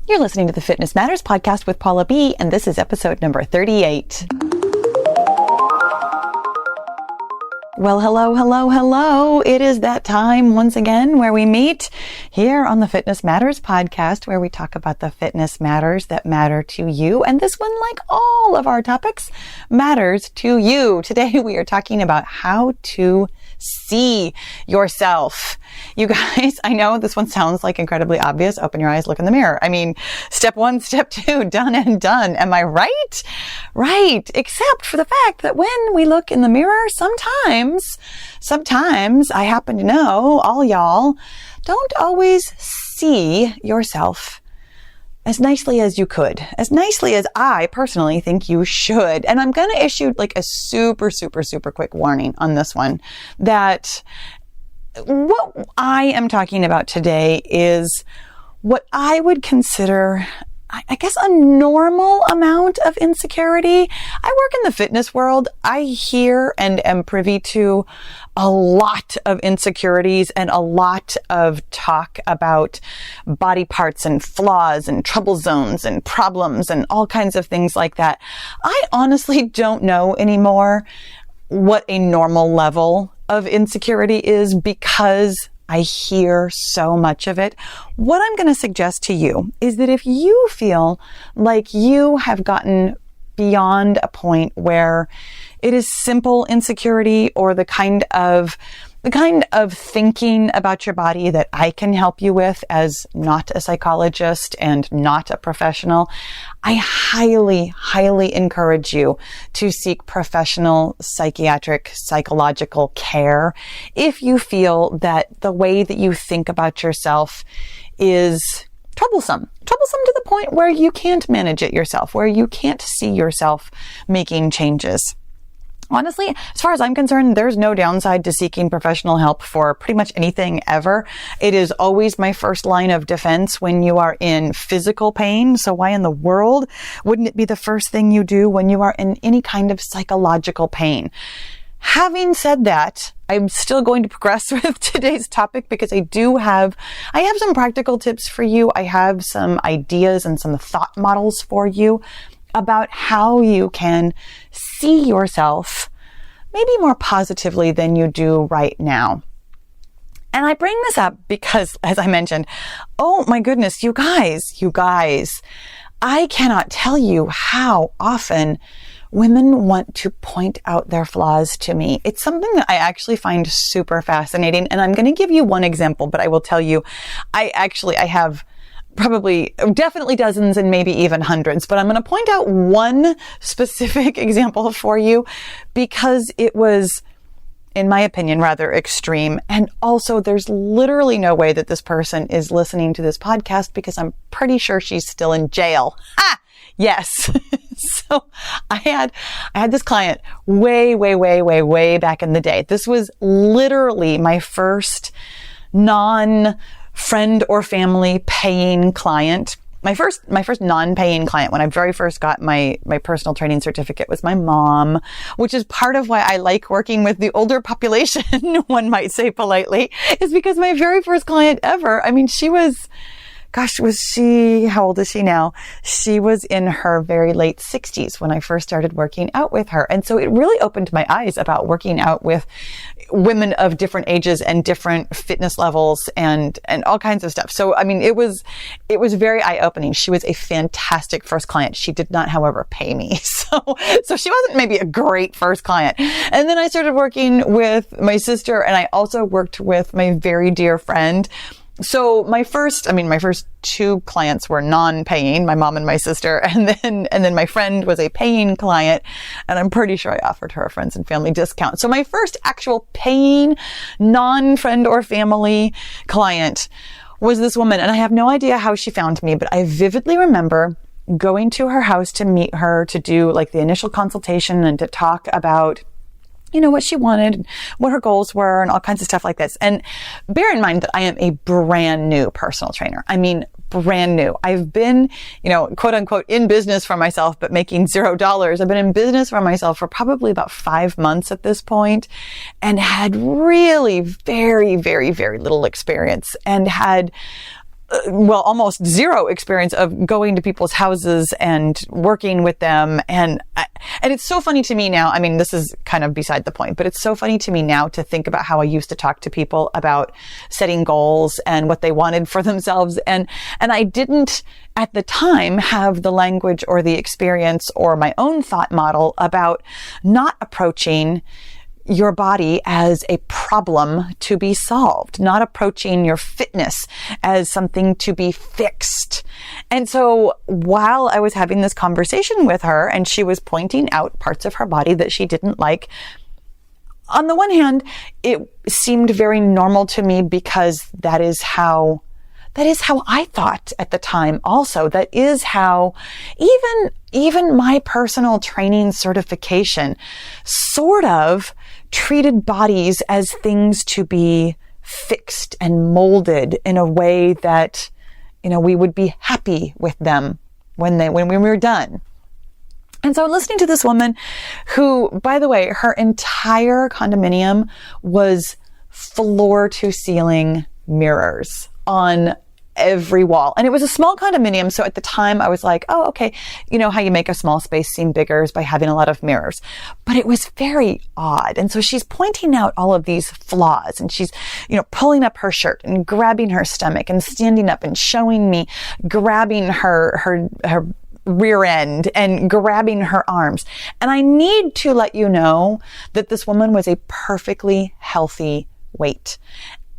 You're listening to the Fitness Matters podcast with Paula B, and this is episode number 38. Well, hello. It is that time once again where we meet here on the Fitness Matters podcast, where we talk about the fitness matters that matter to you. And this one, like all of our topics, matters to you. Today, we are talking about how to see yourself. You guys, I know this one sounds like incredibly obvious. Open your eyes, look in the mirror. I mean, step one, step two, done and done. Am I right? Right. Except for the fact that when we look in the mirror, sometimes I happen to know all y'all don't always see yourself as nicely as you could, as nicely as I personally think you should. And I'm going to issue like a super quick warning on this one, that what I am talking about today is what I would consider, I guess, a normal amount of insecurity. I work in the fitness world. I hear and am privy to a lot of insecurities and a lot of talk about body parts and flaws and trouble zones and problems and all kinds of things like that. I honestly don't know anymore what a normal level of insecurity is, because I hear so much of it. What I'm going to suggest to you is that if you feel like you have gotten beyond a point where it is simple insecurity, or the kind of thinking about your body that I can help you with as not a psychologist and not a professional, I highly encourage you to seek professional psychiatric, psychological care if you feel that the way that you think about yourself is troublesome to the point where you can't manage it yourself, where you can't see yourself making changes. Honestly, as far as I'm concerned, there's no downside to seeking professional help for pretty much anything ever. It is always my first line of defense when you are in physical pain. So why in the world wouldn't it be the first thing you do when you are in any kind of psychological pain? Having said that, I'm still going to progress with today's topic because I have some practical tips for you. I have some ideas and some thought models for you about how you can see yourself maybe more positively than you do right now. And I bring this up because, as I mentioned, oh my goodness, you guys, I cannot tell you how often women want to point out their flaws to me. It's something that I actually find super fascinating. And I'm going to give you one example, but I will tell you, I have definitely dozens and maybe even hundreds, but I'm going to point out one specific example for you because it was, in my opinion, rather extreme. And also, there's literally no way that this person is listening to this podcast because I'm pretty sure she's still in jail. Yes. So I had this client way back in the day. This was literally my first non-friend or family paying client. My first non-paying client when I very first got my personal training certificate was my mom, which is part of why I like working with the older population, one might say politely, is because my very first client ever, I mean, how old is she now? She was in her very late 60s when I first started working out with her. And so it really opened my eyes about working out with women of different ages and different fitness levels and all kinds of stuff. So, I mean, it was very eye-opening. She was a fantastic first client. She did not, however, pay me. So she wasn't maybe a great first client. And then I started working with my sister, and I also worked with my very dear friend. So my first two clients were non-paying, my mom and my sister, and then my friend was a paying client, and I'm pretty sure I offered her a friends and family discount. So my first actual paying non-friend or family client was this woman, and I have no idea how she found me, but I vividly remember going to her house to meet her, to do like the initial consultation and to talk about what she wanted, what her goals were, and all kinds of stuff like this. And bear in mind that I am a brand new personal trainer. I mean, brand new. I've been, quote unquote, in business for myself, but making $0. I've been in business for myself for probably about 5 months at this point, and had really very, very, very little experience, and had almost zero experience of going to people's houses and working with them. And it's so funny to me now. I mean, this is kind of beside the point, but it's so funny to me now to think about how I used to talk to people about setting goals and what they wanted for themselves. And I didn't at the time have the language or the experience or my own thought model about not approaching your body as a problem to be solved, not approaching your fitness as something to be fixed. And so while I was having this conversation with her and she was pointing out parts of her body that she didn't like, on the one hand, it seemed very normal to me because that is how I thought at the time also. That is how even my personal training certification sort of treated bodies as things to be fixed and molded in a way that, we would be happy with them when we were done. And so listening to this woman who, by the way, her entire condominium was floor to ceiling mirrors on every wall. And it was a small condominium. So at the time I was like, oh, okay. You know how you make a small space seem bigger is by having a lot of mirrors, but it was very odd. And so she's pointing out all of these flaws and she's, pulling up her shirt and grabbing her stomach and standing up and showing me, grabbing her rear end and grabbing her arms. And I need to let you know that this woman was a perfectly healthy weight.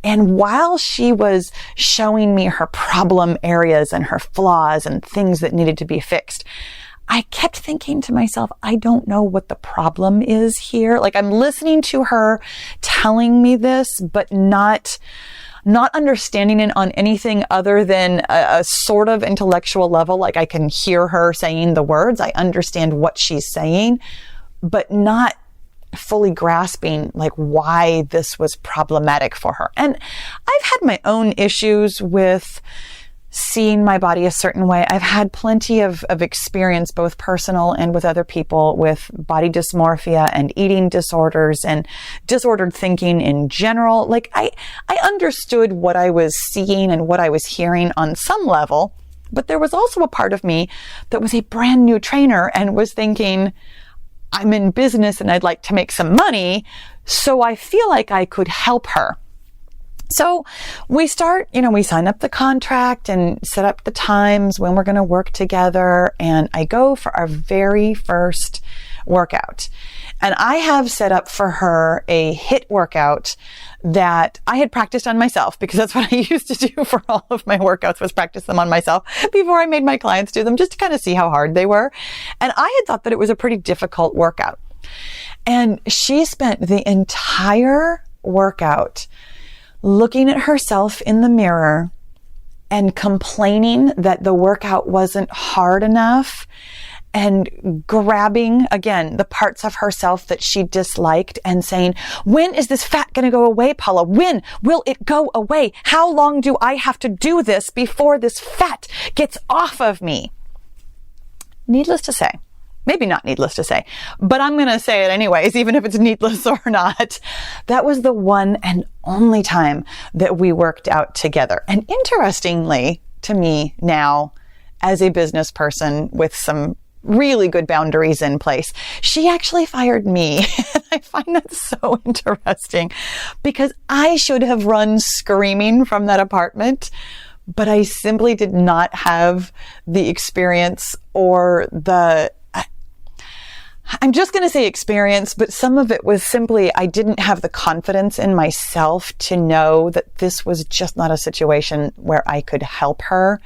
And while she was showing me her problem areas and her flaws and things that needed to be fixed, I kept thinking to myself, I don't know what the problem is here. Like, I'm listening to her telling me this, but not understanding it on anything other than a sort of intellectual level. Like, I can hear her saying the words. I understand what she's saying, but not fully grasping like why this was problematic for her. And I've had my own issues with seeing my body a certain way. I've had plenty of experience, both personal and with other people, with body dysmorphia and eating disorders and disordered thinking in general. Like, I understood what I was seeing and what I was hearing on some level, but there was also a part of me that was a brand new trainer and was thinking, I'm in business and I'd like to make some money, so I feel like I could help her. So we start, we sign up the contract and set up the times when we're going to work together. And I go for our very first workout. And I have set up for her a HIIT workout that I had practiced on myself, because that's what I used to do for all of my workouts, was practice them on myself before I made my clients do them, just to kind of see how hard they were. And I had thought that it was a pretty difficult workout. And she spent the entire workout looking at herself in the mirror and complaining that the workout wasn't hard enough, and grabbing, again, the parts of herself that she disliked and saying, when is this fat going to go away, Paula? When will it go away? How long do I have to do this before this fat gets off of me? Needless to say, maybe not needless to say, but I'm going to say it anyways, even if it's needless or not. That was the one and only time that we worked out together. And interestingly to me now, as a business person with some really good boundaries in place, she actually fired me. And I find that so interesting, because I should have run screaming from that apartment, but I simply did not have the experience or I'm just going to say experience, but some of it was simply, I didn't have the confidence in myself to know that this was just not a situation where I could help her.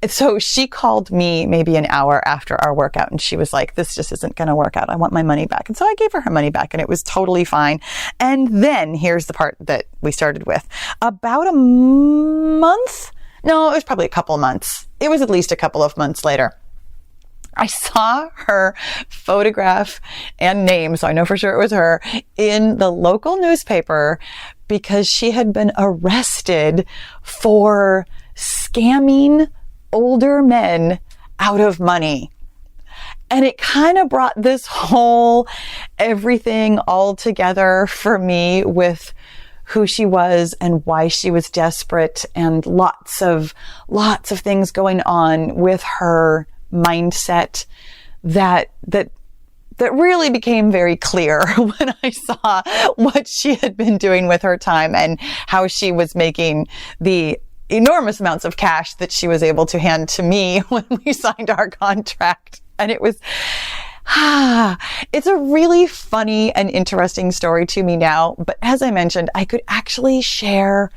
So she called me maybe an hour after our workout and she was like, this just isn't going to work out. I want my money back. And so I gave her money back and it was totally fine. And then here's the part that we started with. About a month? No, it was probably a couple months. It was at least a couple of months later. I saw her photograph and name, so I know for sure it was her, in the local newspaper because she had been arrested for scamming older men out of money. And it kind of brought this whole everything all together for me with who she was and why she was desperate, and lots of things going on with her mindset that really became very clear when I saw what she had been doing with her time and how she was making the enormous amounts of cash that she was able to hand to me when we signed our contract. And it was, it's a really funny and interesting story to me now. But as I mentioned, I could actually share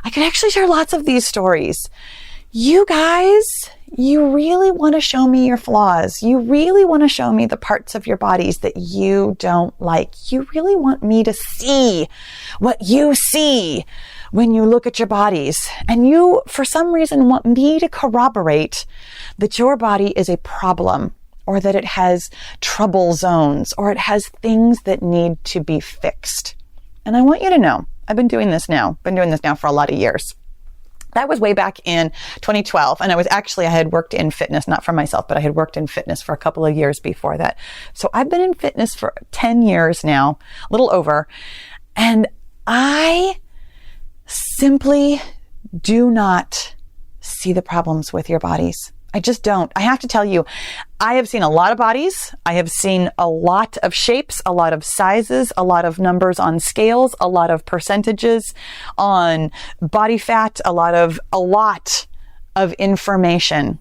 lots of these stories. You guys, you really want to show me your flaws. You really want to show me the parts of your bodies that you don't like. You really want me to see what you see when you look at your bodies. And you, for some reason, want me to corroborate that your body is a problem, or that it has trouble zones, or it has things that need to be fixed. And I want you to know, I've been doing this now for a lot of years. That was way back in 2012. And I had worked in fitness, not for myself, but I had worked in fitness for a couple of years before that. So I've been in fitness for 10 years now, a little over. And I simply do not see the problems with your bodies. I just don't. I have to tell you, I have seen a lot of bodies. I have seen a lot of shapes, a lot of sizes, a lot of numbers on scales, a lot of percentages on body fat, a lot of information.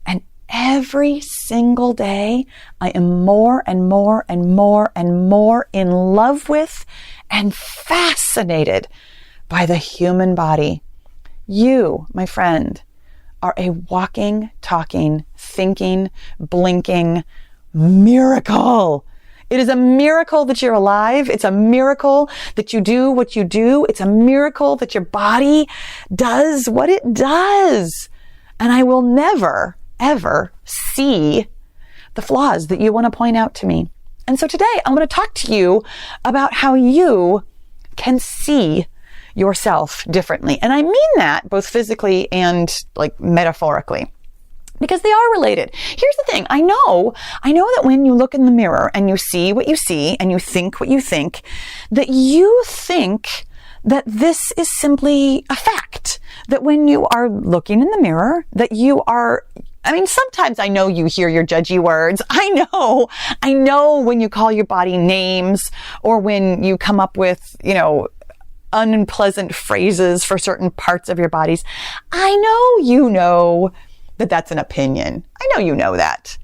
And every single day, I am more and more and more and more in love with and fascinated by the human body. You, my friend, are a walking, talking, thinking, blinking miracle. It is a miracle that you're alive. It's a miracle that you do what you do. It's a miracle that your body does what it does. And I will never, ever see the flaws that you want to point out to me. And so today I'm going to talk to you about how you can see yourself differently. And I mean that both physically and like metaphorically, because they are related. Here's the thing. I know that when you look in the mirror and you see what you see and you think what you think, that you think that this is simply a fact, that when you are looking in the mirror, that you are, sometimes I know you hear your judgy words. I know when you call your body names, or when you come up with, unpleasant phrases for certain parts of your bodies. I know you know that that's an opinion. I know you know that.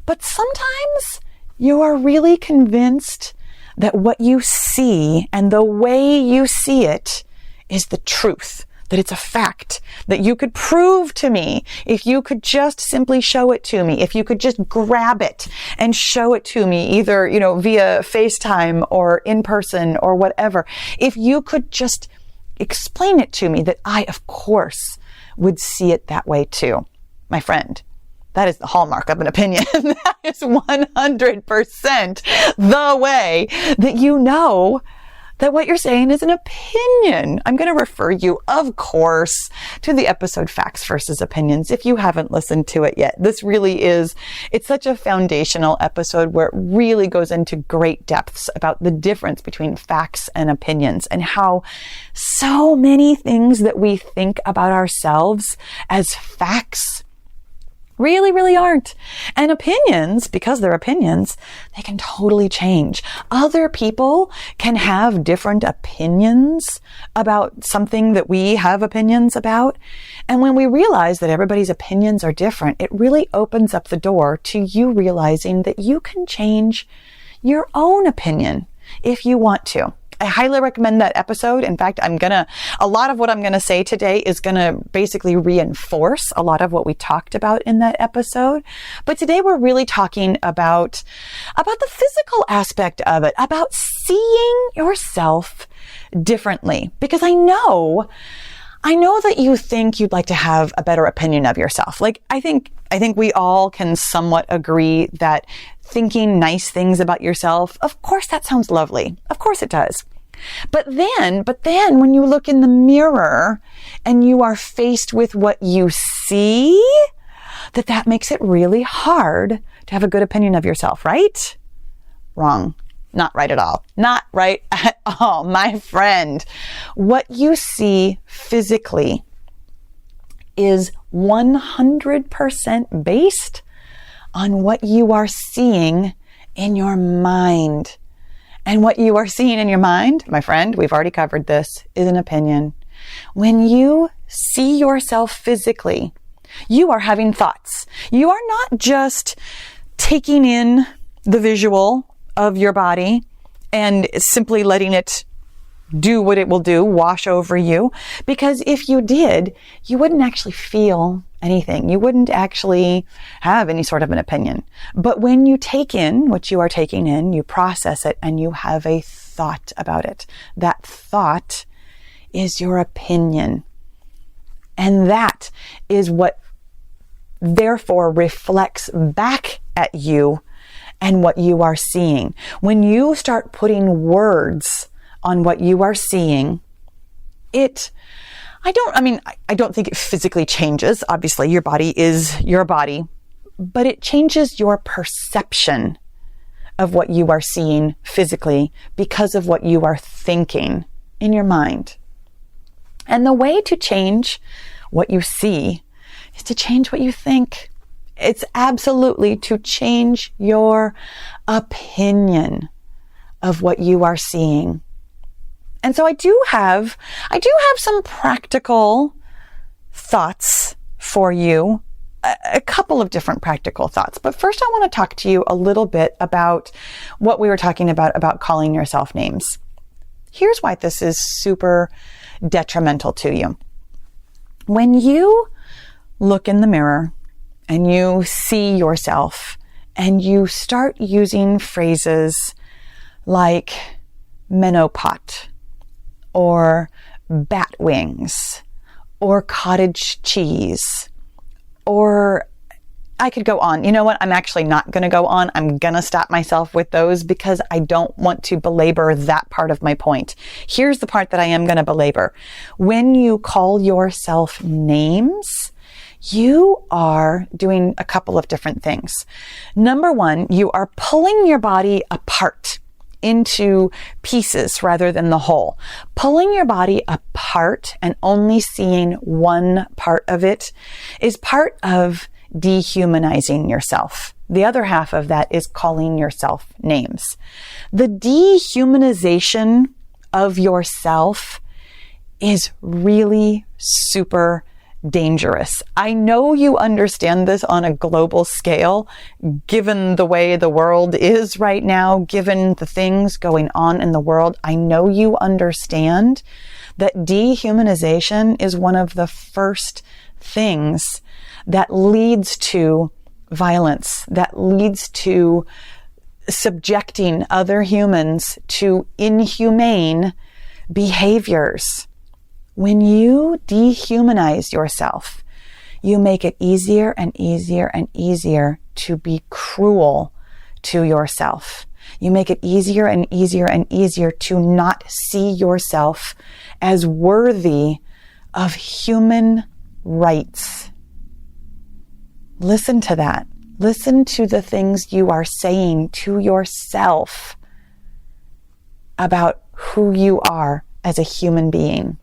But sometimes you are really convinced that what you see and the way you see it is the truth, that it's a fact, that you could prove to me if you could just simply show it to me, if you could just grab it and show it to me, either, via FaceTime or in person or whatever. If you could just explain it to me, that I, of course, would see it that way too. My friend, that is the hallmark of an opinion. That is 100% the way that you know that what you're saying is an opinion. I'm going to refer you, of course, to the episode Facts versus Opinions if you haven't listened to it yet. This really is, it's such a foundational episode where it really goes into great depths about the difference between facts and opinions, and how so many things that we think about ourselves as facts really, really aren't. And opinions, because they're opinions, they can totally change. Other people can have different opinions about something that we have opinions about. And when we realize that everybody's opinions are different, it really opens up the door to you realizing that you can change your own opinion if you want to. I highly recommend that episode. In fact, a lot of what I'm going to say today is going to basically reinforce a lot of what we talked about in that episode. But today we're really talking about the physical aspect of it, about seeing yourself differently. Because I know that you think you'd like to have a better opinion of yourself. Like, I think we all can somewhat agree that thinking nice things about yourself, of course that sounds lovely. Of course it does. But then when you look in the mirror and you are faced with what you see, that makes it really hard to have a good opinion of yourself, right? Wrong. Not right at all. Not right at all, my friend. What you see physically is 100% based on what you are seeing in your mind. And what you are seeing in your mind, my friend, we've already covered this, is an opinion. When you see yourself physically, you are having thoughts. You are not just taking in the visual of your body and simply letting it do what it will do, wash over you. Because if you did, you wouldn't actually feel anything. You wouldn't actually have any sort of an opinion. But when you take in what you are taking in, you process it and you have a thought about it. That thought is your opinion. And that is what therefore reflects back at you and what you are seeing. When you start putting words on what you are seeing, I don't think it physically changes. Obviously, your body is your body, but it changes your perception of what you are seeing physically because of what you are thinking in your mind. And the way to change what you see is to change what you think. It's absolutely to change your opinion of what you are seeing. And so I do have some practical thoughts for you, a couple of different practical thoughts. But first I want to talk to you a little bit about what we were talking about calling yourself names. Here's why this is super detrimental to you. When you look in the mirror and you see yourself and you start using phrases like menopause or bat wings or cottage cheese, or I could go on. You know what? I'm actually not going to go on. I'm going to stop myself with those because I don't want to belabor that part of my point. Here's the part that I am going to belabor. When you call yourself names, you are doing a couple of different things. Number one, you are pulling your body apart into pieces rather than the whole. Pulling your body apart and only seeing one part of it is part of dehumanizing yourself. The other half of that is calling yourself names. The dehumanization of yourself is really super dangerous. I know you understand this on a global scale, given the way the world is right now, given the things going on in the world. I know you understand that dehumanization is one of the first things that leads to violence, that leads to subjecting other humans to inhumane behaviors. When you dehumanize yourself, you make it easier and easier and easier to be cruel to yourself. You make it easier and easier and easier to not see yourself as worthy of human rights. Listen to that. Listen to the things you are saying to yourself about who you are as a human being.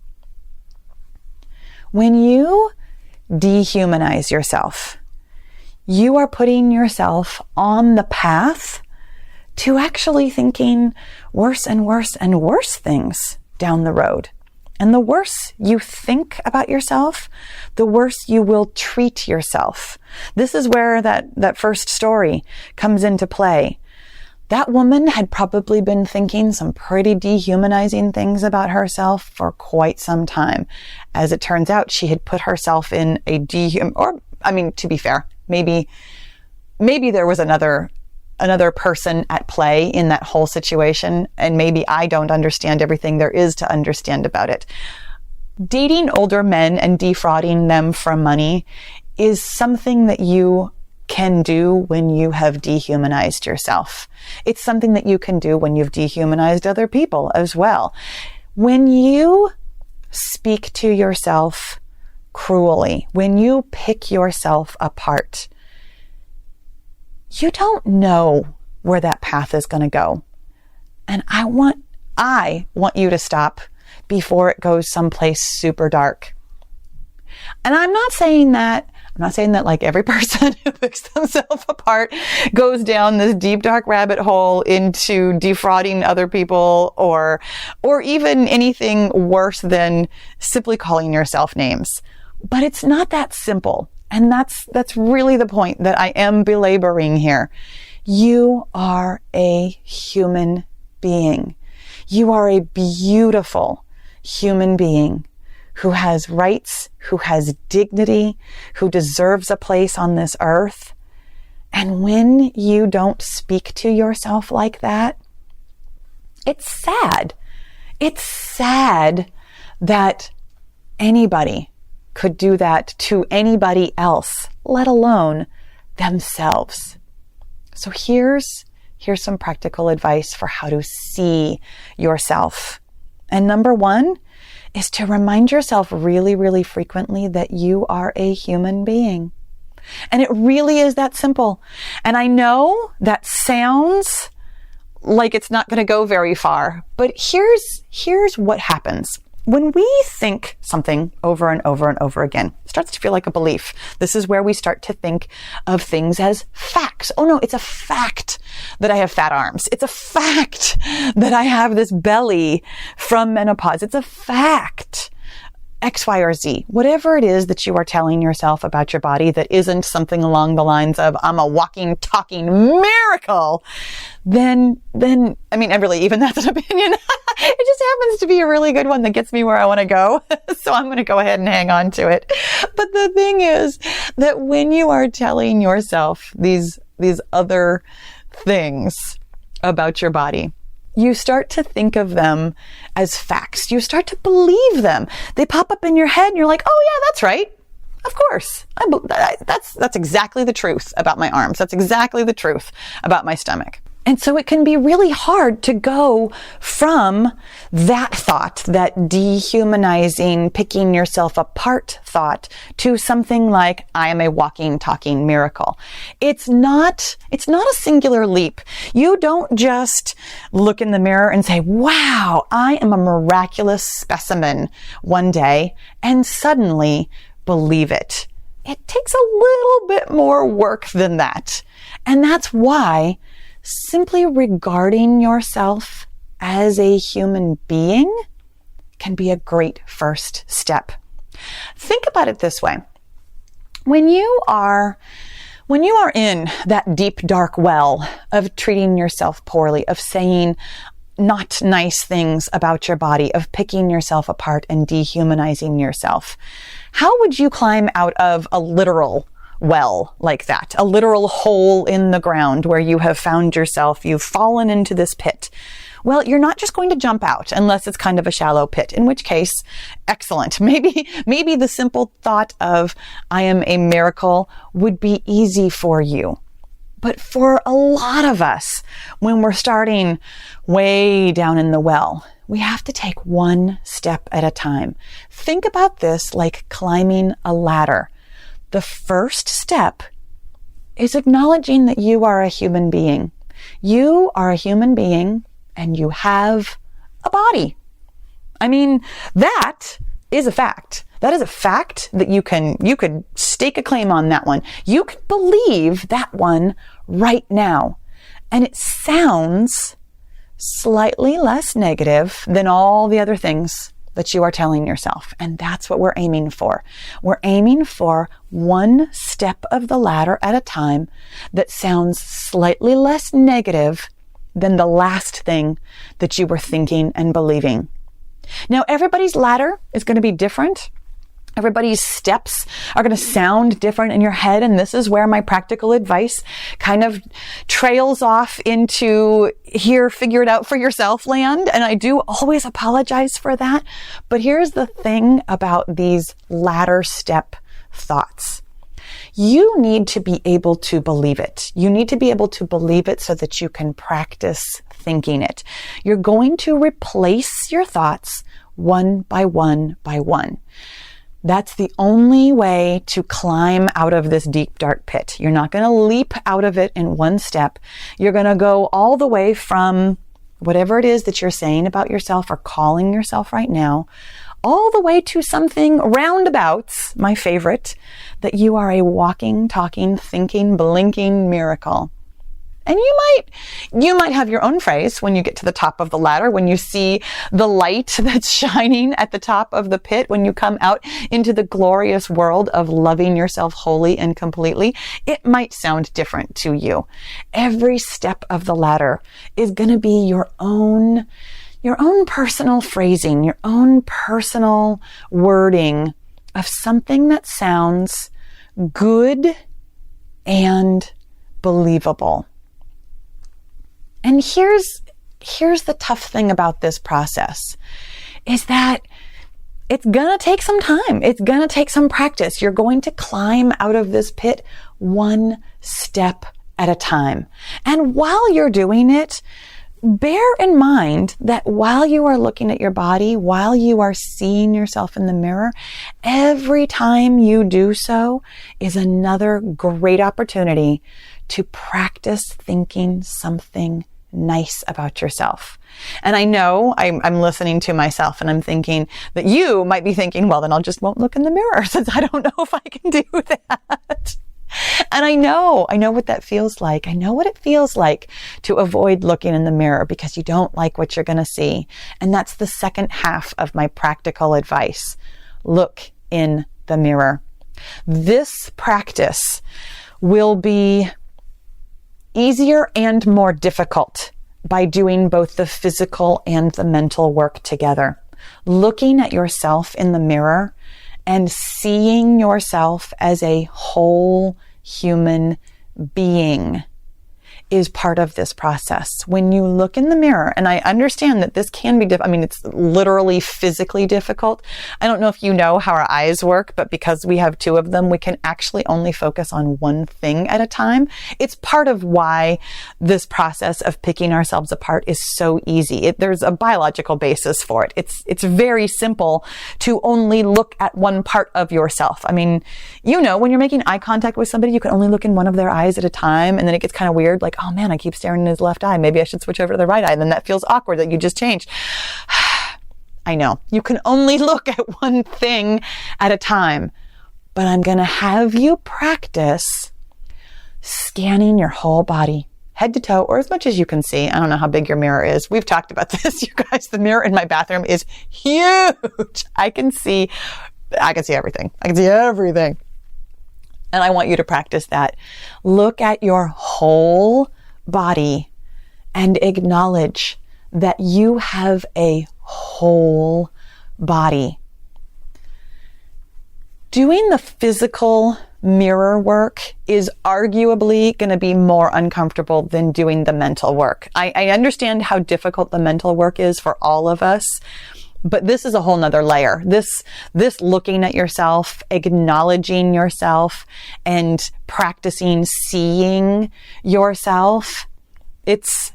When you dehumanize yourself, you are putting yourself on the path to actually thinking worse and worse and worse things down the road. And the worse you think about yourself, the worse you will treat yourself. This is where that first story comes into play. That woman had probably been thinking some pretty dehumanizing things about herself for quite some time. As it turns out, she had put herself in a to be fair, maybe there was another person at play in that whole situation, and maybe I don't understand everything there is to understand about it. Dating older men and defrauding them for money is something that you can do when you have dehumanized yourself. It's something that you can do when you've dehumanized other people as well. When you speak to yourself cruelly, when you pick yourself apart, you don't know where that path is going to go. And I want you to stop before it goes someplace super dark. And I'm not saying that like every person who picks themselves apart goes down this deep, dark rabbit hole into defrauding other people or even anything worse than simply calling yourself names. But it's not that simple. And that's really the point that I am belaboring here. You are a human being. You are a beautiful human being who has rights, who has dignity, who deserves a place on this earth. And when you don't speak to yourself like that, it's sad. It's sad that anybody could do that to anybody else, let alone themselves. So here's some practical advice for how to see yourself. And number one is to remind yourself really, really frequently that you are a human being. And it really is that simple. And I know that sounds like it's not going to go very far, but here's what happens. When we think something over and over and over again, it starts to feel like a belief. This is where we start to think of things as facts. Oh no, it's a fact that I have fat arms. It's a fact that I have this belly from menopause. It's a fact. X, Y, or Z, whatever it is that you are telling yourself about your body that isn't something along the lines of, I'm a walking, talking miracle, then, I mean, and really, even that's an opinion. It just happens to be a really good one that gets me where I want to go. So I'm going to go ahead and hang on to it. But the thing is that when you are telling yourself these other things about your body, you start to think of them as facts. You start to believe them. They pop up in your head and you're like, oh yeah, that's right. Of course. That's exactly the truth about my arms. That's exactly the truth about my stomach. And so it can be really hard to go from that thought, that dehumanizing, picking yourself apart thought, to something like, I am a walking, talking miracle. It's not a singular leap. You don't just look in the mirror and say, wow, I am a miraculous specimen one day, and suddenly believe it. It takes a little bit more work than that. And that's why simply regarding yourself as a human being can be a great first step. Think about it this way. When you are in that deep, dark well of treating yourself poorly, of saying not nice things about your body, of picking yourself apart and dehumanizing yourself, how would you climb out of a literal well like that, a literal hole in the ground where you have found yourself, you've fallen into this pit? Well, you're not just going to jump out unless it's kind of a shallow pit, in which case, excellent. Maybe the simple thought of, I am a miracle, would be easy for you. But for a lot of us, when we're starting way down in the well, we have to take one step at a time. Think about this like climbing a ladder. The first step is acknowledging that you are a human being. You are a human being and you have a body. I mean, that is a fact. That is a fact that you could stake a claim on that one. You can believe that one right now. And it sounds slightly less negative than all the other things that you are telling yourself. And that's what we're aiming for. We're aiming for one step of the ladder at a time that sounds slightly less negative than the last thing that you were thinking and believing. Now, everybody's ladder is going to be different. Everybody's steps are going to sound different in your head. And this is where my practical advice kind of trails off into here, figure it out for yourself land. And I do always apologize for that. But here's the thing about these ladder step thoughts. You need to be able to believe it. You need to be able to believe it so that you can practice thinking it. You're going to replace your thoughts one by one by one. That's the only way to climb out of this deep, dark pit. You're not going to leap out of it in one step. You're going to go all the way from whatever it is that you're saying about yourself or calling yourself right now, all the way to something roundabouts, my favorite, that you are a walking, talking, thinking, blinking miracle. And you might have your own phrase when you get to the top of the ladder, when you see the light that's shining at the top of the pit, when you come out into the glorious world of loving yourself wholly and completely. It might sound different to you. Every step of the ladder is going to be your own personal phrasing, your own personal wording of something that sounds good and believable. And here's the tough thing about this process is that it's going to take some time. It's going to take some practice. You're going to climb out of this pit one step at a time. And while you're doing it, bear in mind that while you are looking at your body, while you are seeing yourself in the mirror, every time you do so is another great opportunity to practice thinking something nice about yourself. And I know I'm listening to myself and I'm thinking that you might be thinking, well, then I'll just won't look in the mirror since I don't know if I can do that. And I know what that feels like. I know what it feels like to avoid looking in the mirror because you don't like what you're going to see. And that's the second half of my practical advice. Look in the mirror. This practice will be easier and more difficult by doing both the physical and the mental work together. Looking at yourself in the mirror and seeing yourself as a whole human being is part of this process. When you look in the mirror, and I understand that this can be it's literally physically difficult. I don't know if you know how our eyes work, but because we have two of them, we can actually only focus on one thing at a time. It's part of why this process of picking ourselves apart is so easy. There's a biological basis for it. It's very simple to only look at one part of yourself. When you're making eye contact with somebody, you can only look in one of their eyes at a time, and then it gets kind of weird, like, oh man, I keep staring in his left eye. Maybe I should switch over to the right eye. And then that feels awkward that you just changed. I know. You can only look at one thing at a time. But I'm going to have you practice scanning your whole body, head to toe, or as much as you can see. I don't know how big your mirror is. We've talked about this, you guys. The mirror in my bathroom is huge. I can see everything. I can see everything. And I want you to practice that. Look at your whole body and acknowledge that you have a whole body. Doing the physical mirror work is arguably going to be more uncomfortable than doing the mental work. I understand how difficult the mental work is for all of us. But this is a whole nother layer. This looking at yourself, acknowledging yourself, and practicing seeing yourself, it's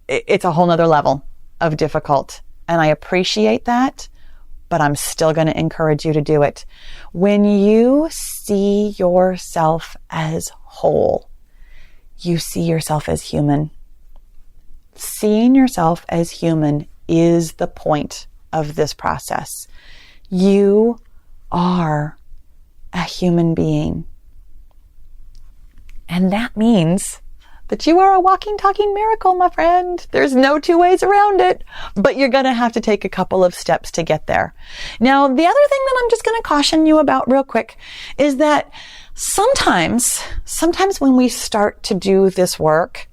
a whole nother level of difficult. And I appreciate that, but I'm still going to encourage you to do it. When you see yourself as whole, you see yourself as human. Seeing yourself as human is the point of this process. You are a human being. And that means that you are a walking, talking miracle, my friend. There's no two ways around it, but you're going to have to take a couple of steps to get there. Now, the other thing that I'm just going to caution you about real quick is that sometimes when we start to do this work,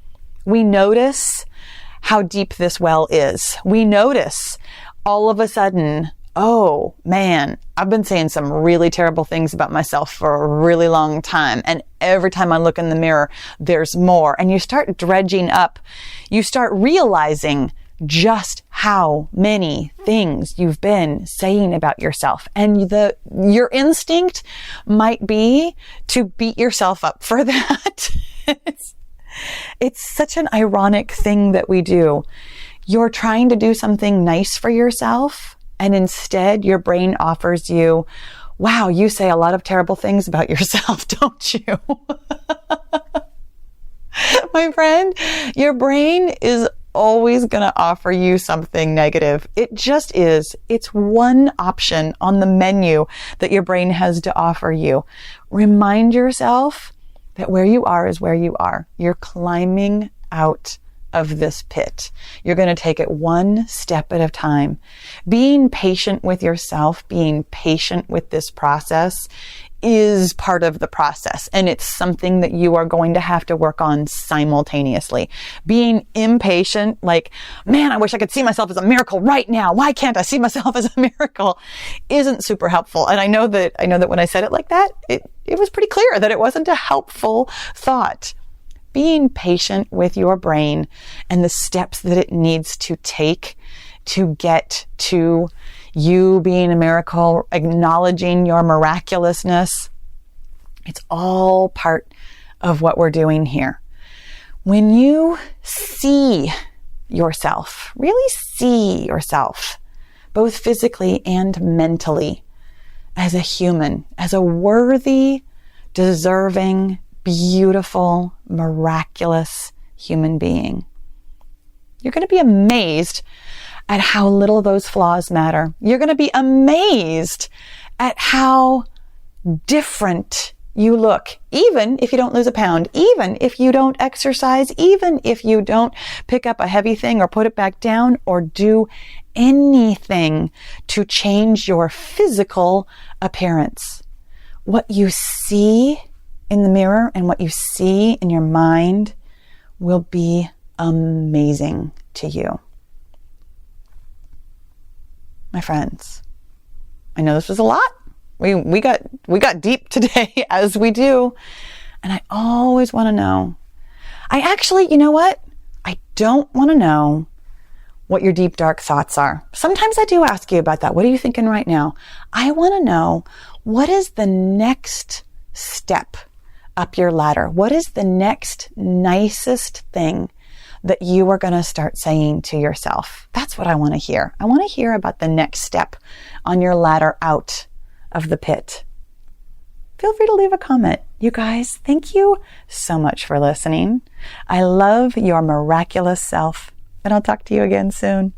we notice how deep this well is. We notice all of a sudden, oh man, I've been saying some really terrible things about myself for a really long time. And every time I look in the mirror, there's more. And you start dredging up, you start realizing just how many things you've been saying about yourself. And your instinct might be to beat yourself up for that. It's such an ironic thing that we do. You're trying to do something nice for yourself, and instead your brain offers you, wow, you say a lot of terrible things about yourself, don't you? My friend, your brain is always going to offer you something negative. It just is. It's one option on the menu that your brain has to offer you. Remind yourself that where you are is where you are. You're climbing out of this pit. You're going to take it one step at a time. Being patient with yourself, being patient with this process is part of the process, and it's something that you are going to have to work on simultaneously. Being impatient, like, man, I wish I could see myself as a miracle right now. Why can't I see myself as a miracle? Isn't super helpful. And I know that when I said it like that, it was pretty clear that it wasn't a helpful thought. Being patient with your brain and the steps that it needs to take to get to you being a miracle, acknowledging your miraculousness. It's all part of what we're doing here. When you see yourself, really see yourself, both physically and mentally, as a human, as a worthy, deserving, beautiful, miraculous human being, you're going to be amazed at how little those flaws matter. You're going to be amazed at how different you look, even if you don't lose a pound, even if you don't exercise, even if you don't pick up a heavy thing or put it back down or do anything to change your physical appearance. What you see in the mirror and what you see in your mind will be amazing to you. My friends, I know this was a lot. We got deep today, as we do. And I always want to know. You know what? I don't want to know what your deep, dark thoughts are. Sometimes I do ask you about that. What are you thinking right now? I want to know, what is the next step up your ladder? What is the next nicest thing that you are going to start saying to yourself? That's what I want to hear. I want to hear about the next step on your ladder out of the pit. Feel free to leave a comment. You guys, thank you so much for listening. I love your miraculous self, and I'll talk to you again soon.